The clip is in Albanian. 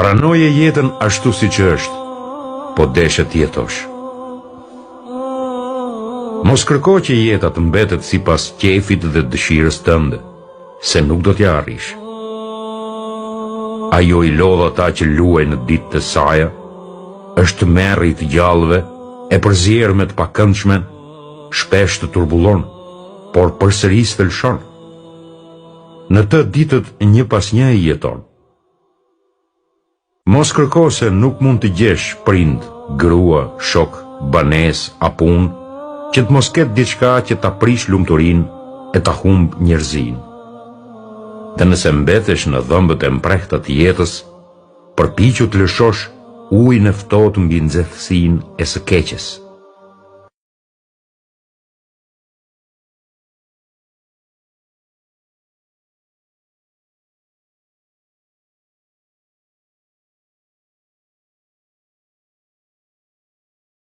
Pranoje jetën ashtu si që është, po deshe t'jetosh. Mos kërko që jeta të mbetet sipas qefit dhe dëshirës tënde, se nuk do t'ja arrish. Ajo i lodha ta që luaj në ditë të saja, është merri të gjallëve, e përzierë me të pakëndshme, shpesh të turbullon, por përsëris të lëshon. Në të ditët një pas një i jeton. Mos kërko se nuk mund të gjesh prind, grua, shok, banes, apun, që të mos ketë diçka që ta prish lumturin e ta humb njerëzin. Dhe nëse mbetesh në dhëmbët e mprehta të jetës, përpiqu të lëshosh ujin e ftohtë mbi nxehtësinë e së keqes.